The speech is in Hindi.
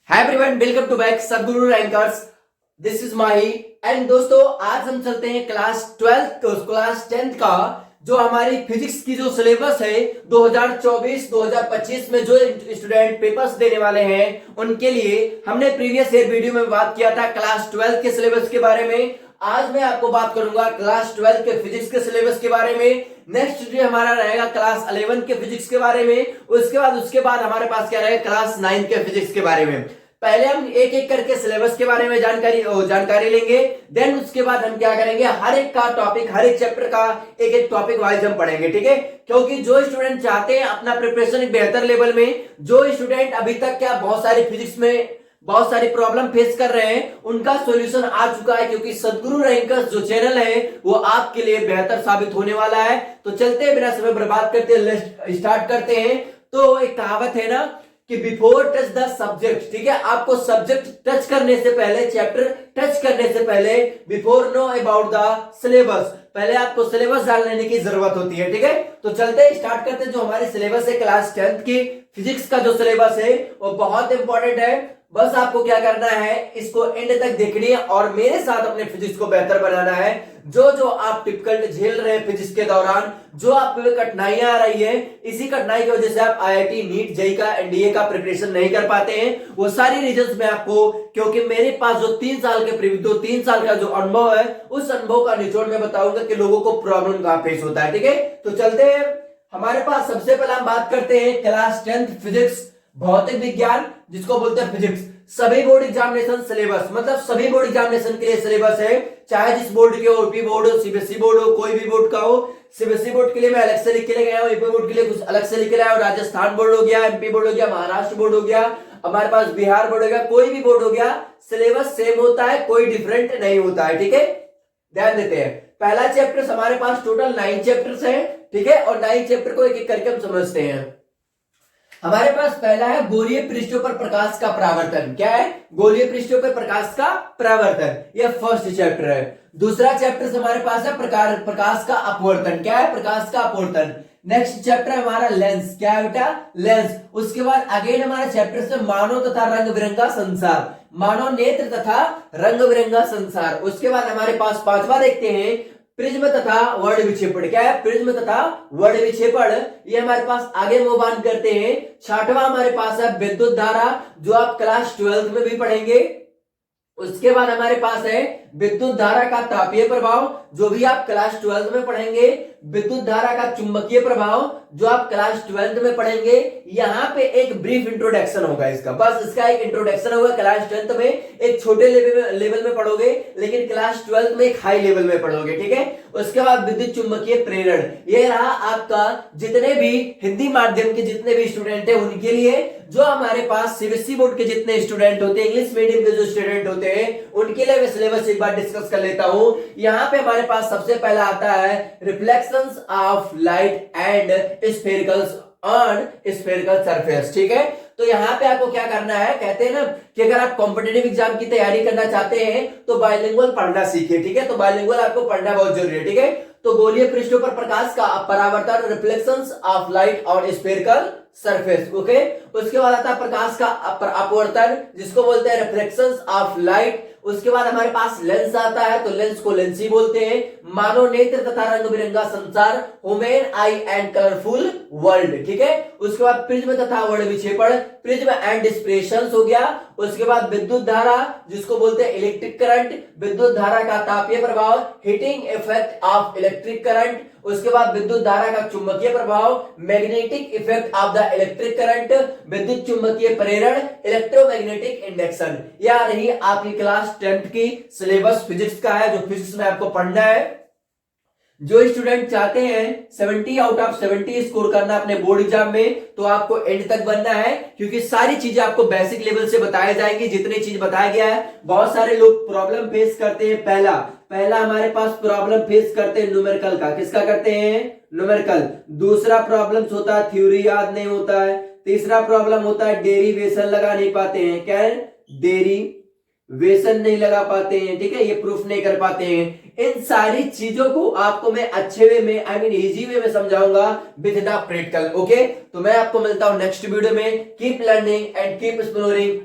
Hi everyone, welcome to back Sadguru rankers. This is Mahi and दोस्तों, आज हम चलते हैं क्लास 10th का जो हमारी फिजिक्स की जो सिलेबस है 2024-2025 में जो स्टूडेंट पेपर्स देने वाले हैं उनके लिए हमने प्रीवियस ईयर वीडियो में बात किया था क्लास 12 के सिलेबस के बारे में। आज मैं आपको बात करूंगा क्लास 12 के फिजिक्स के सिलेबस के बारे में। नेक्स्ट वीडियो हमारा रहेगा क्लास 11 के फिजिक्स के बारे में। उसके बाद हमारे पास क्या रहेगा, क्लास 9 के फिजिक्स के बारे में। पहले हम एक एक करके सिलेबस के बारे में जानकारी लेंगे, देन उसके बाद हम क्या करेंगे, हर एक का टॉपिक, हर एक चैप्टर का एक एक टॉपिक वाइज हम पढ़ेंगे, ठीक है। क्योंकि जो स्टूडेंट चाहते हैं अपना प्रिपरेशन एक बेहतर लेवल में, जो स्टूडेंट अभी तक क्या बहुत सारी फिजिक्स में बहुत सारी प्रॉब्लम फेस कर रहे हैं, उनका सॉल्यूशन आ चुका है। क्योंकि सदगुरु रैंकर्स जो चैनल है वो आपके लिए बेहतर साबित होने वाला है। तो चलते हैं, बिना समय बर्बाद करते स्टार्ट करते हैं। तो एक कहावत है ना कि बिफोर टच द सब्जेक्ट, ठीक है। आपको सब्जेक्ट टच करने से पहले, चैप्टर टच करने से पहले, before know about the syllabus, पहले आपको सिलेबस जान लेने की जरूरत होती है, ठीक है। तो चलते स्टार्ट करते हैं। जो हमारी सिलेबस है क्लास 10th की फिजिक्स का जो सिलेबस है वो बहुत इंपॉर्टेंट है। बस आपको क्या करना है, इसको एंड तक देखनी है और मेरे साथ अपने फिजिक्स को बेहतर बनाना है। जो जो आप टिपिकल झेल रहे हैं फिजिक्स के दौरान, जो आप पे कठिनाइयां आ रही है, इसी कठिनाई की वजह से आप आईआईटी, नीट, जेईई का, एनडीए का प्रिपरेशन नहीं कर पाते हैं, वो सारी रीजंस मैं आपको, क्योंकि मेरे पास जो 3 साल का जो अनुभव है, उस अनुभव का निचोड़ में बताऊंगा कि लोगों को प्रॉब्लम कहां फेस होता है, ठीक है। तो चलते हैं, हमारे पास सबसे पहले हम बात करते हैं क्लास 10th फिजिक्स, भौतिक विज्ञान जिसको बोलते हैं फिजिक्स। सभी बोर्ड एग्जामिनेशन सिलेबस, मतलब सभी बोर्ड एग्जामिनेशन के लिए सिलेबस है, चाहे जिस बोर्ड के हो, यूपी बोर्ड हो, सीबीएसई बोर्ड हो, कोई भी बोर्ड का हो। सीबीएसई बोर्ड के लिए मैं अलग से लिख के ले गया हूं, यूपी बोर्ड के लिए कुछ अलग से लिख के लाया हूं, राजस्थान बोर्ड हो गया, एमपी बोर्ड हो गया, महाराष्ट्र बोर्ड हो गया, हमारे पास बिहार बोर्ड हो गया, कोई भी बोर्ड हो गया, सिलेबस सेम होता है, कोई डिफरेंट नहीं होता है, ठीक है। ध्यान देते हैं, पहला चैप्टर हमारे पास टोटल 9 चैप्टर्स है, ठीक है। और 9 चैप्टर को एक एक करके हम समझते हैं। हमारे पास पहला है गोलीय पृष्ठों पर प्रकाश का परावर्तन। क्या है? गोलीय पृष्ठों पर प्रकाश का परावर्तन, यह फर्स्ट चैप्टर है। दूसरा चैप्टर हमारे पास है प्रकाश का अपवर्तन। क्या है? प्रकाश का अपवर्तन। नेक्स्ट चैप्टर हमारा लेंस। क्या है बेटा? लेंस। उसके बाद अगेन हमारा चैप्टर से मानव तथा रंग बिरंगा संसार, मानव नेत्र तथा रंग बिरंगा संसार। उसके बाद हमारे पास पांचवा देखते हैं प्रिज्म तथा वर्ण विक्षेपण। क्या है? प्रिज्म तथा वर्ण विक्षेपण, ये हमारे पास आगे मूव ऑन करते हैं। छठवां हमारे पास है विद्युत धारा, जो आप क्लास 12th में भी पढ़ेंगे। उसके बाद हमारे पास है विद्युत धारा का तापीय प्रभाव, जो भी आप क्लास 12th में पढ़ेंगे। विद्युत धारा का चुंबकीय प्रभाव, जो आप क्लास 12th में पढ़ेंगे। यहाँ पे एक ब्रीफ इंट्रोडक्शन होगा इसका, बस इसका एक इंट्रोडक्शन होगा। क्लास 10th में एक छोटे लेवल में पढ़ोगे, लेकिन क्लास 12th में एक हाई लेवल में पढ़ोगे, ठीक है। उसके बाद विद्युत चुंबकीय प्रेरण, ये रहा आपका जितने भी हिंदी माध्यम के जितने भी स्टूडेंट है उनके लिए। जो हमारे पास सीबीएसई बोर्ड के जितने स्टूडेंट होते हैं, इंग्लिश मीडियम के जो स्टूडेंट होते हैं, उनके लिए मैं सिलेबस एक बार डिस्कस कर लेता हूं। यहाँ पे हमारे पास सबसे पहला आता है reflections of light and sphericals on spherical surface, ठीक है। तो यहाँ पे आपको क्या करना है, कहते हैं ना कि अगर आप कॉम्पिटिटिव एग्जाम की तैयारी करना चाहते हैं तो बाइलिंगुअल पढ़ना सीखिए, ठीक है। तो बाइलिंगुअल आपको पढ़ना बहुत जरूरी है, ठीक है। तो गोलीय पृष्ठों पर प्रकाश का परावर्तन, रिफ्लेक्शंस ऑफ लाइट और स्फेरिकल सरफेस, ओके। उसके बाद आता है प्रकाश का अपवर्तन, जिसको बोलते हैं रिफ्लेक्शंस ऑफ लाइट। उसके बाद हमारे पास लेंस आता है, तो लेंस को लेंस ही बोलते हैं। मानव नेत्र तथा रंग बिरंगा संसार, human I and colourful world, ठीक है। उसके बाद प्रिज्म तथा वर्ण विक्षेपण, प्रिज्म एंड डिस्पर्शन हो गया। उसके बाद विद्युत धारा, जिसको बोलते हैं इलेक्ट्रिक करंट, विद्युत धारा का तापीय प्रभाव, heating effect of electric current. उसके बाद विद्युत धारा का चुंबकीय प्रभाव, magnetic effect of the electric current, विद्युत चुंबकीय प्रेरण, इलेक्ट्रोमैग्नेटिक इंडक्शन। यह रही आपकी क्लास 10th की सिलेबस फिजिक्स का है, जो फिजिक्स में आपको पढ़ना है। जो स्टूडेंट चाहते हैं 70 आउट ऑफ 70 स्कोर करना अपने बोर्ड एग्जाम में, तो आपको एंड तक बनना है, क्योंकि सारी चीजें आपको बेसिक लेवल से बताई जाएंगी। जितनी चीज बताया गया है, बहुत सारे लोग प्रॉब्लम फेस करते हैं। पहला हमारे पास प्रॉब्लम फेस करते हैं न्यूमेरिकल का। किसका करते हैं? न्यूमेरिकल। दूसरा प्रॉब्लम होता है थ्योरी याद नहीं होता है। तीसरा प्रॉब्लम होता है डेरिवेशन लगा नहीं पाते हैं। क्या है? डेरिवेशन नहीं लगा पाते हैं, ठीक है, ये प्रूफ नहीं कर पाते हैं। इन सारी चीजों को आपको मैं अच्छे वे में, आई मीन इजी वे में समझाऊंगा विद द प्रैक्टिकल, ओके। तो मैं आपको मिलता हूं नेक्स्ट वीडियो में। Keep learning and keep exploring.